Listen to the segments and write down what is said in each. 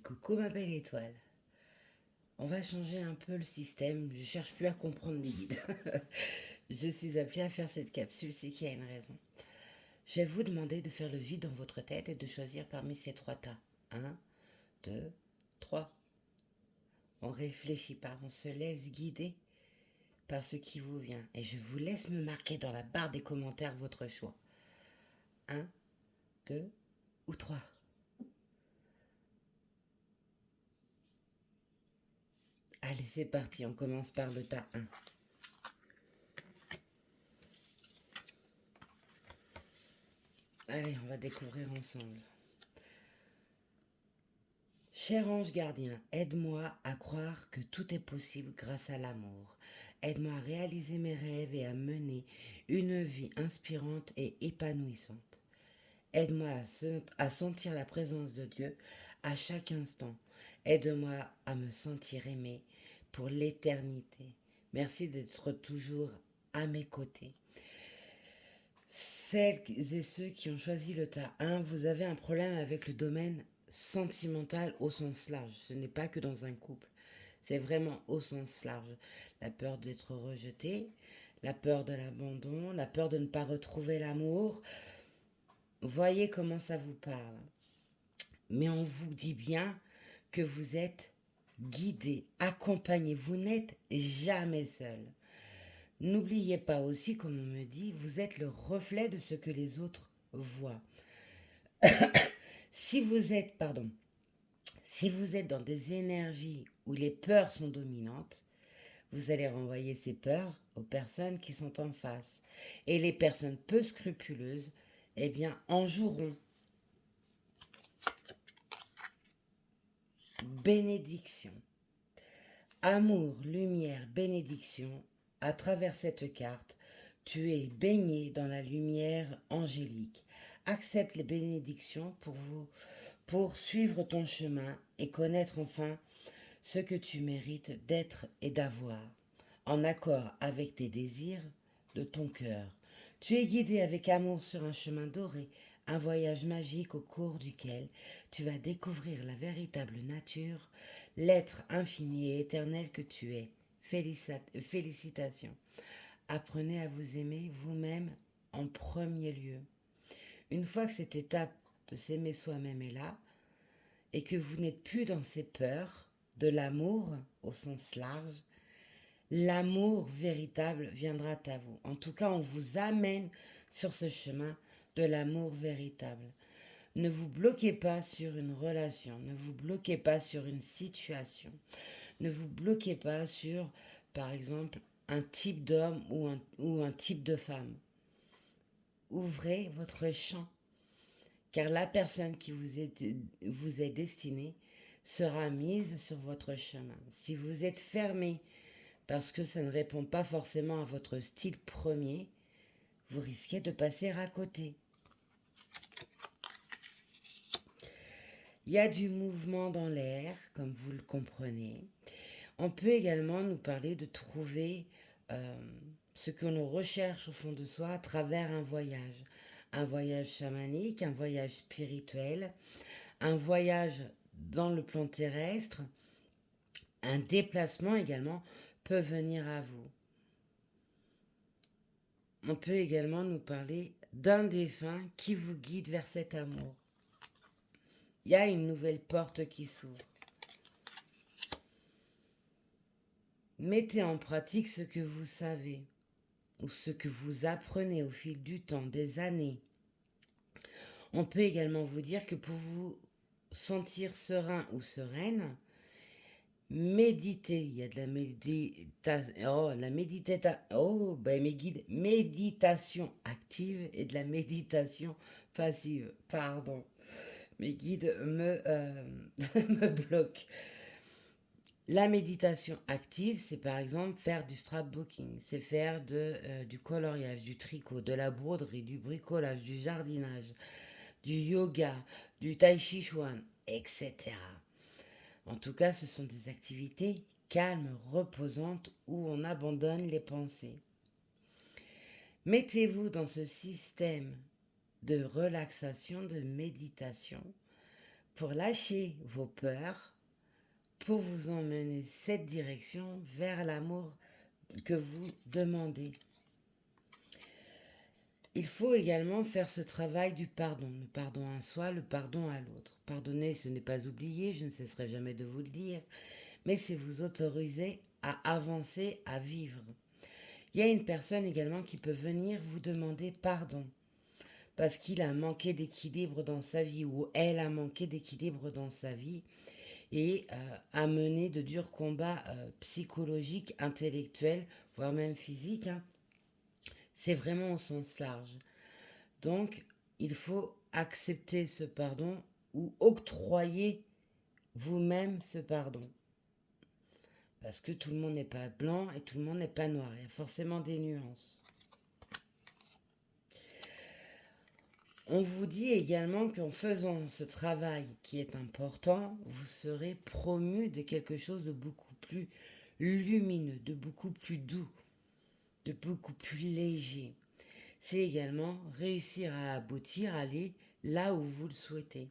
Coucou ma belle étoile. On va changer un peu le système. Je cherche plus à comprendre mes guides. Je suis appelée à faire cette capsule, c'est qu'il y a une raison. Je vais vous demander de faire le vide dans votre tête et de choisir parmi ces trois tas. Un, deux, trois. On réfléchit pas, on se laisse guider par ce qui vous vient. Et je vous laisse me marquer dans la barre des commentaires votre choix. Un, deux ou trois. Allez, c'est parti, on commence par le tas 1. Allez, on va découvrir ensemble. Cher ange gardien, aide-moi à croire que tout est possible grâce à l'amour. Aide-moi à réaliser mes rêves et à mener une vie inspirante et épanouissante. Aide-moi à sentir la présence de Dieu à chaque instant. Aide-moi à me sentir aimé pour l'éternité. Merci d'être toujours à mes côtés. Celles et ceux qui ont choisi le tas 1, vous avez un problème avec le domaine sentimental au sens large. Ce n'est pas que dans un couple. C'est vraiment au sens large. La peur d'être rejeté, la peur de l'abandon, la peur de ne pas retrouver l'amour. Voyez comment ça vous parle. Mais on vous dit bien que vous êtes guidé, accompagné. Vous n'êtes jamais seul. N'oubliez pas aussi, comme on me dit, vous êtes le reflet de ce que les autres voient. Si vous êtes dans des énergies où les peurs sont dominantes, vous allez renvoyer ces peurs aux personnes qui sont en face. Et les personnes peu scrupuleuses, eh bien, en joueront. Bénédiction. Amour, lumière, bénédiction. À travers cette carte, tu es baigné dans la lumière angélique. Accepte les bénédictions pour suivre ton chemin et connaître enfin ce que tu mérites d'être et d'avoir, en accord avec tes désirs de ton cœur. Tu es guidé avec amour sur un chemin doré, un voyage magique au cours duquel tu vas découvrir la véritable nature, l'être infini et éternel que tu es. Félicitations. Apprenez à vous aimer vous-même en premier lieu. Une fois que cette étape de s'aimer soi-même est là, et que vous n'êtes plus dans ces peurs de l'amour au sens large, l'amour véritable viendra à vous. En tout cas, on vous amène sur ce chemin de l'amour véritable. Ne vous bloquez pas sur une relation, ne vous bloquez pas sur une situation, ne vous bloquez pas sur, par exemple, un type d'homme ou un type de femme. Ouvrez votre champ, car la personne qui vous est destinée sera mise sur votre chemin. Si vous êtes fermé parce que ça ne répond pas forcément à votre style premier, vous risquez de passer à côté. Il y a du mouvement dans l'air, comme vous le comprenez. On peut également nous parler de trouver ce que l'on recherche au fond de soi à travers un voyage. Un voyage chamanique, un voyage spirituel, un voyage dans le plan terrestre, un déplacement également peut venir à vous. On peut également nous parler d'un défunt qui vous guide vers cet amour. Il y a une nouvelle porte qui s'ouvre. Mettez en pratique ce que vous savez ou ce que vous apprenez au fil du temps, des années. On peut également vous dire que pour vous sentir serein ou sereine, méditez. Il y a de la méditation. Oh, la méditation. Oh, ben mes guides. Méditation active et de la méditation passive. Pardon. Mes guides me bloquent. La méditation active, c'est par exemple faire du scrapbooking, c'est faire du coloriage, du tricot, de la broderie, du bricolage, du jardinage, du yoga, du tai chi chuan, etc. En tout cas, ce sont des activités calmes, reposantes, où on abandonne les pensées. Mettez-vous dans ce système de relaxation, de méditation, pour lâcher vos peurs, pour vous emmener cette direction vers l'amour que vous demandez. Il faut également faire ce travail du pardon, le pardon à soi, le pardon à l'autre. Pardonner, ce n'est pas oublier, je ne cesserai jamais de vous le dire, mais c'est vous autoriser à avancer, à vivre. Il y a une personne également qui peut venir vous demander pardon parce qu'il a manqué d'équilibre dans sa vie ou elle a manqué d'équilibre dans sa vie et a mené de durs combats psychologiques, intellectuels, voire même physiques. C'est vraiment au sens large. Donc, il faut accepter ce pardon ou octroyer vous-même ce pardon. Parce que tout le monde n'est pas blanc et tout le monde n'est pas noir. Il y a forcément des nuances. On vous dit également qu'en faisant ce travail qui est important, vous serez promu de quelque chose de beaucoup plus lumineux, de beaucoup plus doux, de beaucoup plus léger. C'est également réussir à aboutir, à aller là où vous le souhaitez.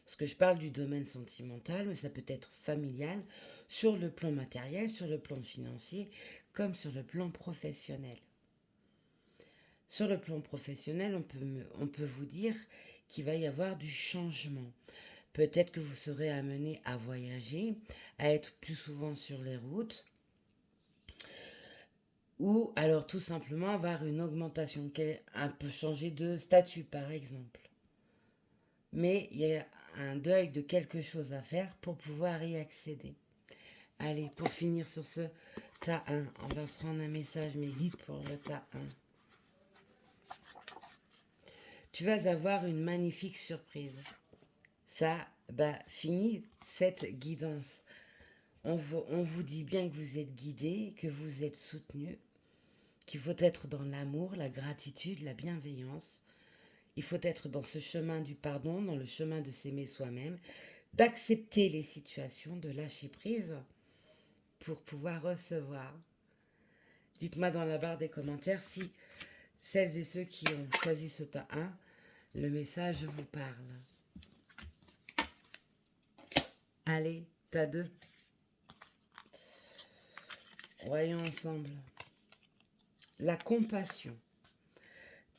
Parce que je parle du domaine sentimental, mais ça peut être familial, sur le plan matériel, sur le plan financier, comme sur le plan professionnel. Sur le plan professionnel, on peut vous dire qu'il va y avoir du changement. Peut-être que vous serez amené à voyager, à être plus souvent sur les routes, ou alors tout simplement avoir une augmentation, un peu changer de statut par exemple. Mais il y a un deuil de quelque chose à faire pour pouvoir y accéder. Allez, pour finir sur ce tas 1, on va prendre un message mes guides pour le tas 1. Tu vas avoir une magnifique surprise. Ça, fini cette guidance. On vous dit bien que vous êtes guidé, que vous êtes soutenu, qu'il faut être dans l'amour, la gratitude, la bienveillance. Il faut être dans ce chemin du pardon, dans le chemin de s'aimer soi-même, d'accepter les situations, de lâcher prise pour pouvoir recevoir. Dites-moi dans la barre des commentaires si celles et ceux qui ont choisi ce tas 1, le message vous parle. Allez, tas 2. Voyons ensemble. La compassion.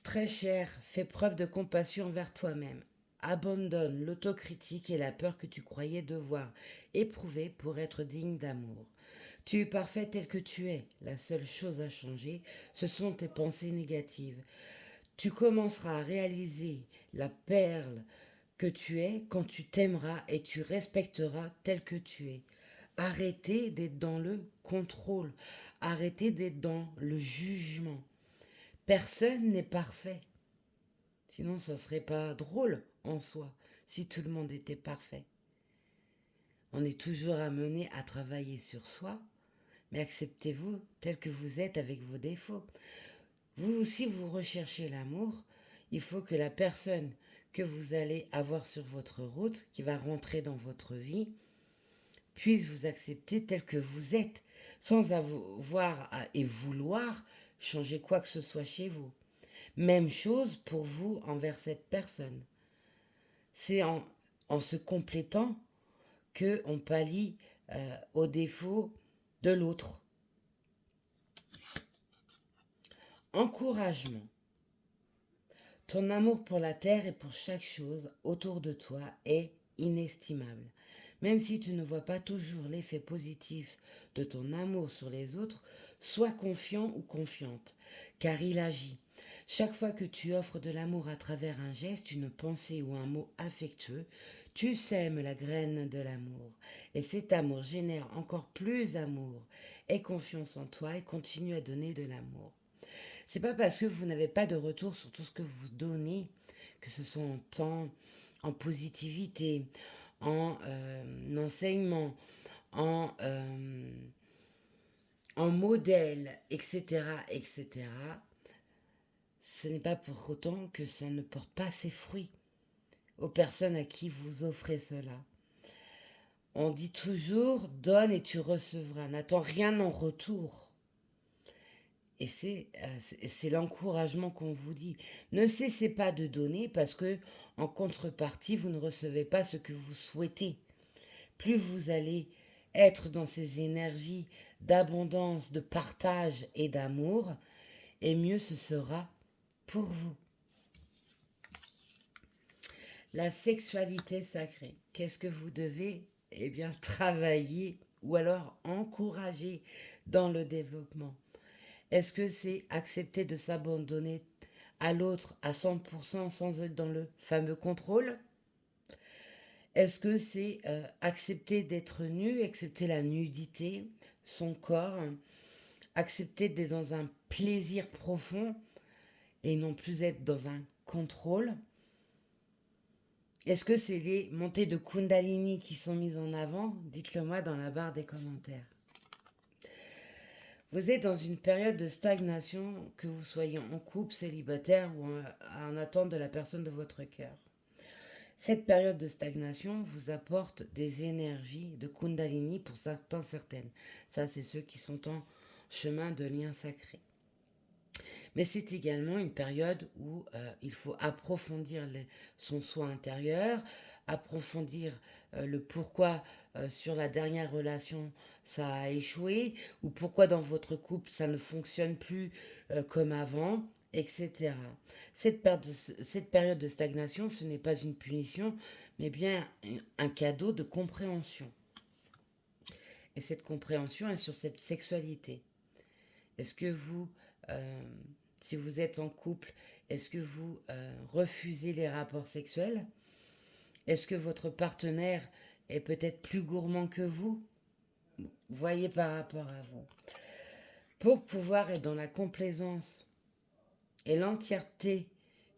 Très cher, fais preuve de compassion envers toi-même. Abandonne l'autocritique et la peur que tu croyais devoir éprouver pour être digne d'amour. Tu es parfait tel que tu es. La seule chose à changer, ce sont tes pensées négatives. Tu commenceras à réaliser la perle que tu es quand tu t'aimeras et tu respecteras tel que tu es. Arrêtez d'être dans le contrôle. Arrêtez d'être dans le jugement. Personne n'est parfait. Sinon, ça ne serait pas drôle en soi si tout le monde était parfait. On est toujours amené à travailler sur soi, mais acceptez-vous tel que vous êtes avec vos défauts. Vous aussi, vous recherchez l'amour, il faut que la personne que vous allez avoir sur votre route, qui va rentrer dans votre vie, puisse vous accepter tel que vous êtes, sans avoir et vouloir changer quoi que ce soit chez vous. Même chose pour vous envers cette personne. C'est en se complétant qu'on pallie aux défauts de l'autre. Encouragement. Ton amour pour la terre et pour chaque chose autour de toi est inestimable. Même si tu ne vois pas toujours l'effet positif de ton amour sur les autres, sois confiant ou confiante, car il agit. Chaque fois que tu offres de l'amour à travers un geste, une pensée ou un mot affectueux, tu sèmes la graine de l'amour. Et cet amour génère encore plus d'amour. Aie confiance en toi et continue à donner de l'amour. C'est pas parce que vous n'avez pas de retour sur tout ce que vous donnez, que ce soit en temps, en positivité, en enseignement, en modèle, etc., etc., ce n'est pas pour autant que ça ne porte pas ses fruits aux personnes à qui vous offrez cela. On dit toujours, donne et tu recevras. N'attends rien en retour. Et c'est l'encouragement qu'on vous dit. Ne cessez pas de donner parce que en contrepartie, vous ne recevez pas ce que vous souhaitez. Plus vous allez être dans ces énergies d'abondance, de partage et d'amour, et mieux ce sera pour vous. La sexualité sacrée, qu'est-ce que vous devez travailler ou alors encourager dans le développement? Est-ce que c'est accepter de s'abandonner à l'autre à 100% sans être dans le fameux contrôle? Est-ce que c'est accepter d'être nu, accepter la nudité, son corps, accepter d'être dans un plaisir profond et non plus être dans un contrôle? Est-ce que c'est les montées de Kundalini qui sont mises en avant? Dites-le moi dans la barre des commentaires. Vous êtes dans une période de stagnation, que vous soyez en couple, célibataire ou en attente de la personne de votre cœur. Cette période de stagnation vous apporte des énergies de Kundalini pour certains, certaines. Ça, c'est ceux qui sont en chemin de lien sacré. Mais c'est également une période où il faut approfondir son soi intérieur, approfondir le pourquoi sur la dernière relation ça a échoué, ou pourquoi dans votre couple ça ne fonctionne plus comme avant, etc. Cette période de stagnation, ce n'est pas une punition, mais bien un cadeau de compréhension. Et cette compréhension est sur cette sexualité. Est-ce que vous, si vous êtes en couple, est-ce que vous refusez les rapports sexuels? Est-ce que votre partenaire est peut-être plus gourmand que vous? Voyez par rapport à vous. Pour pouvoir être dans la complaisance et l'entièreté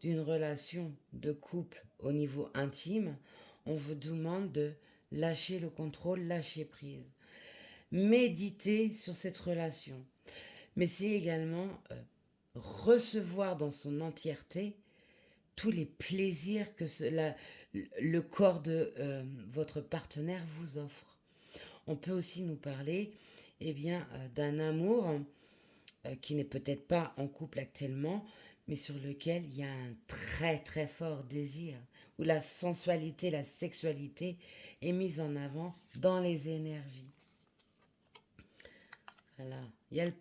d'une relation de couple au niveau intime, on vous demande de lâcher le contrôle, lâcher prise. Méditez sur cette relation. Mais c'est également recevoir dans son entièreté tous les plaisirs que le corps de votre partenaire vous offre. On peut aussi nous parler d'un amour qui n'est peut-être pas en couple actuellement, mais sur lequel il y a un très très fort désir, où la sensualité, la sexualité est mise en avant dans les énergies. Voilà. Il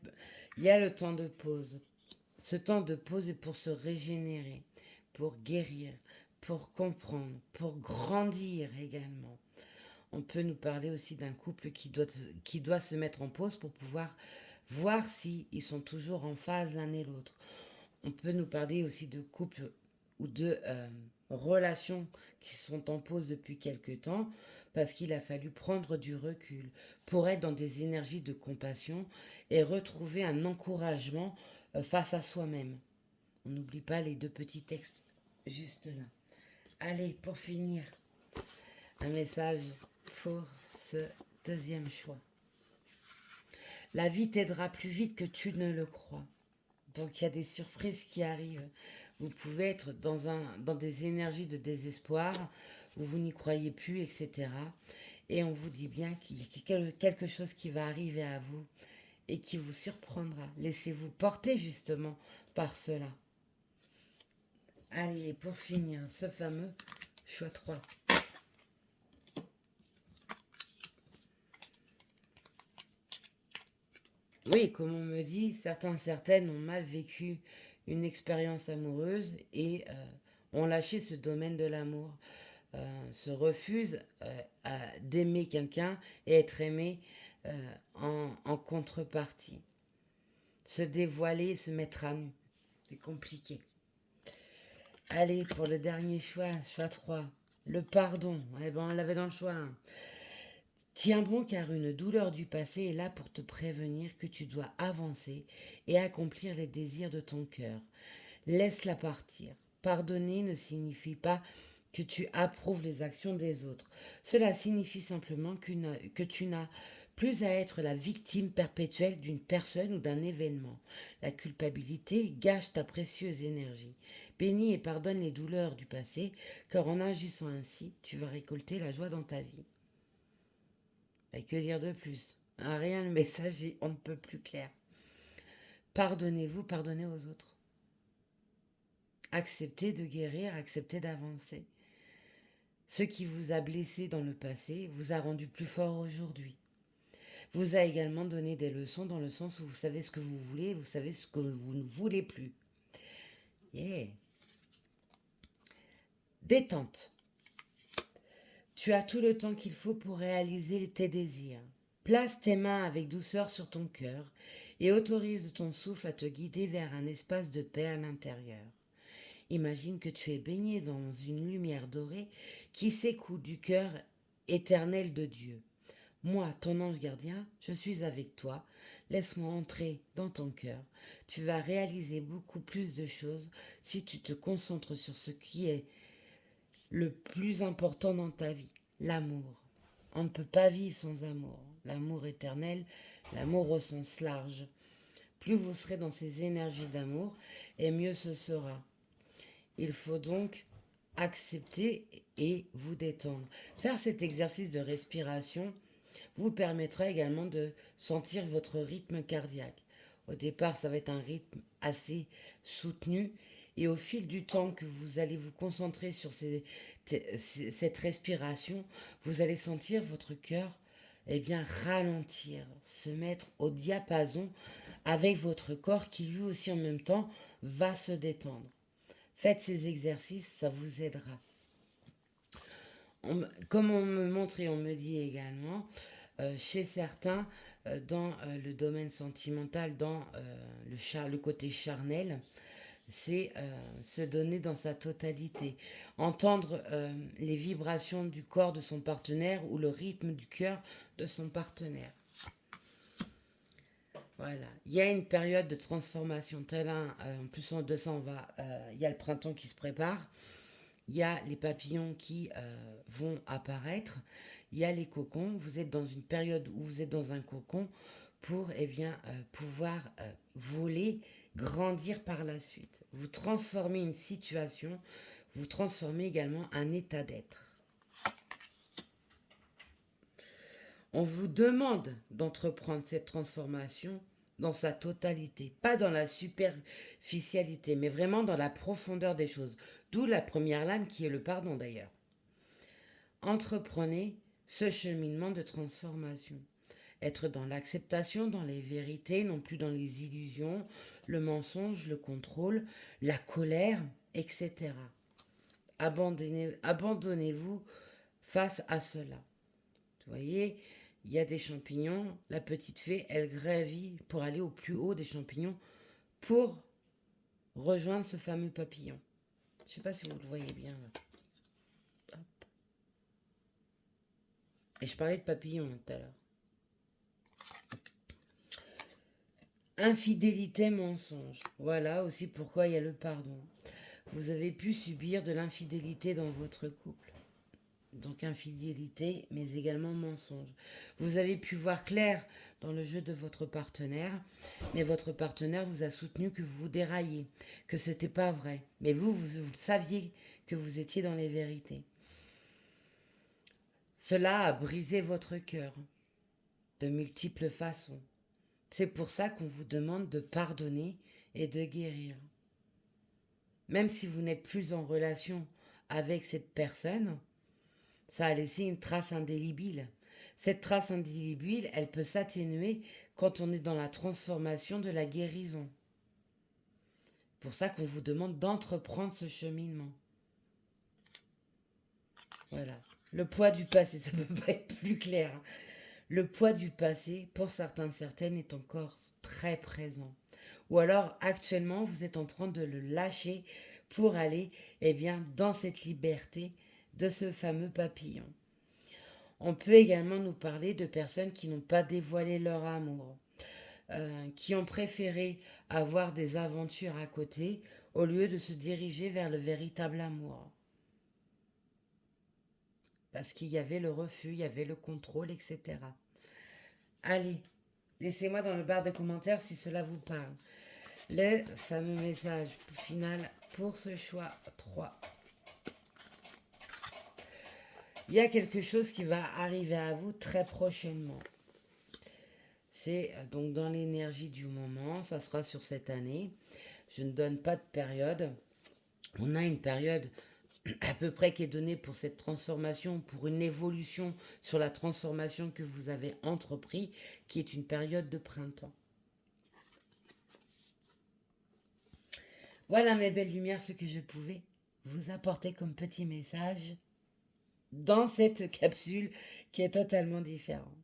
y a le temps de pause. Ce temps de pause est pour se régénérer, pour guérir, pour comprendre, pour grandir également. On peut nous parler aussi d'un couple qui doit se mettre en pause pour pouvoir voir s'ils sont toujours en phase l'un et l'autre. On peut nous parler aussi de couples ou de relations qui sont en pause depuis quelque temps parce qu'il a fallu prendre du recul pour être dans des énergies de compassion et retrouver un encouragement face à soi-même. On n'oublie pas les deux petits textes juste là. Allez, pour finir, un message pour ce deuxième choix. La vie t'aidera plus vite que tu ne le crois. Donc il y a des surprises qui arrivent. Vous pouvez être dans des énergies de désespoir, où vous n'y croyez plus, etc. Et on vous dit bien qu'il y a quelque chose qui va arriver à vous et qui vous surprendra. Laissez-vous porter justement par cela. Allez, pour finir, ce fameux choix 3. Oui, comme on me dit, certaines ont mal vécu une expérience amoureuse et ont lâché ce domaine de l'amour, se refusent d'aimer quelqu'un et être aimé en contrepartie. Se dévoiler, se mettre à nu, c'est compliqué. Allez, pour le dernier choix 3, le pardon. On l'avait dans le choix 1. Tiens bon car une douleur du passé est là pour te prévenir que tu dois avancer et accomplir les désirs de ton cœur. Laisse-la partir. Pardonner ne signifie pas que tu approuves les actions des autres. Cela signifie simplement que tu n'as plus à être la victime perpétuelle d'une personne ou d'un événement. La culpabilité gâche ta précieuse énergie. Bénis et pardonne les douleurs du passé, car en agissant ainsi, tu vas récolter la joie dans ta vie. Et que dire de plus? Rien, le message est on ne peut plus clair. pardonnez-vous, pardonnez aux autres. Acceptez de guérir, acceptez d'avancer. Ce qui vous a blessé dans le passé vous a rendu plus fort aujourd'hui. Vous a également donné des leçons dans le sens où vous savez ce que vous voulez, vous savez ce que vous ne voulez plus. Yeah. Détente. Tu as tout le temps qu'il faut pour réaliser tes désirs. Place tes mains avec douceur sur ton cœur et autorise ton souffle à te guider vers un espace de paix à l'intérieur. Imagine que tu es baigné dans une lumière dorée qui s'écoule du cœur éternel de Dieu. Moi, ton ange gardien, je suis avec toi. Laisse-moi entrer dans ton cœur. Tu vas réaliser beaucoup plus de choses si tu te concentres sur ce qui est le plus important dans ta vie, l'amour. On ne peut pas vivre sans amour. L'amour éternel, l'amour au sens large. Plus vous serez dans ces énergies d'amour, et mieux ce sera. Il faut donc accepter et vous détendre. Faire cet exercice de respiration vous permettra également de sentir votre rythme cardiaque. Au départ, ça va être un rythme assez soutenu et au fil du temps que vous allez vous concentrer sur cette respiration, vous allez sentir votre cœur ralentir, se mettre au diapason avec votre corps qui lui aussi en même temps va se détendre. Faites ces exercices, ça vous aidera. Comme on me montre et on me dit également, chez certains, dans le domaine sentimental, dans le côté charnel, c'est se donner dans sa totalité. Entendre les vibrations du corps de son partenaire ou le rythme du cœur de son partenaire. Voilà. Il y a une période de transformation. En plus de ça, il y a le printemps qui se prépare. Il y a les papillons qui vont apparaître. Il y a les cocons. Vous êtes dans une période où vous êtes dans un cocon pour pouvoir voler, grandir par la suite. Vous transformez une situation, vous transformez également un état d'être. On vous demande d'entreprendre cette transformation dans sa totalité, pas dans la superficialité, mais vraiment dans la profondeur des choses. D'où la première lame qui est le pardon d'ailleurs. Entreprenez ce cheminement de transformation. Être dans l'acceptation, dans les vérités, non plus dans les illusions, le mensonge, le contrôle, la colère, etc. Abandonnez-vous face à cela. Vous voyez, il y a des champignons, la petite fée, elle gravit pour aller au plus haut des champignons pour rejoindre ce fameux papillon. Je ne sais pas si vous le voyez bien là. Hop. Et je parlais de papillon tout à l'heure. Infidélité, mensonge. Voilà aussi pourquoi il y a le pardon. Vous avez pu subir de l'infidélité dans votre couple. Donc infidélité, mais également mensonge. Vous avez pu voir clair dans le jeu de votre partenaire, mais votre partenaire vous a soutenu que vous déraillez, que c'était pas vrai. Mais vous saviez que vous étiez dans les vérités. Cela a brisé votre cœur de multiples façons. C'est pour ça qu'on vous demande de pardonner et de guérir. Même si vous n'êtes plus en relation avec cette personne, ça a laissé une trace indélébile. Cette trace indélébile, elle peut s'atténuer quand on est dans la transformation de la guérison. C'est pour ça qu'on vous demande d'entreprendre ce cheminement. Voilà. Le poids du passé, ça ne peut pas être plus clair. Le poids du passé, pour certains, certaines, est encore très présent. Ou alors, actuellement, vous êtes en train de le lâcher pour aller dans cette liberté de ce fameux papillon. On peut également nous parler de personnes qui n'ont pas dévoilé leur amour, qui ont préféré avoir des aventures à côté au lieu de se diriger vers le véritable amour. Parce qu'il y avait le refus, il y avait le contrôle, etc. Allez, laissez-moi dans le barre de commentaires si cela vous parle. Le fameux message final pour ce choix 3. Il y a quelque chose qui va arriver à vous très prochainement. C'est donc dans l'énergie du moment, ça sera sur cette année. Je ne donne pas de période. On a une période à peu près qui est donnée pour cette transformation, pour une évolution sur la transformation que vous avez entrepris, qui est une période de printemps. Voilà mes belles lumières, ce que je pouvais vous apporter comme petit message dans cette capsule qui est totalement différente.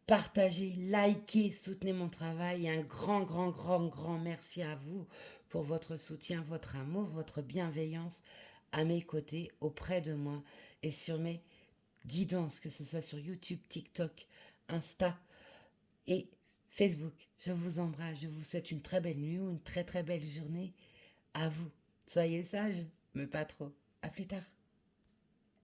Partagez, likez, soutenez mon travail et un grand, grand, grand, grand merci à vous pour votre soutien, votre amour, votre bienveillance à mes côtés, auprès de moi et sur mes guidances, que ce soit sur YouTube, TikTok, Insta et Facebook. Je vous embrasse, je vous souhaite une très belle nuit ou une très très belle journée. À vous. Soyez sages, mais pas trop. À plus tard.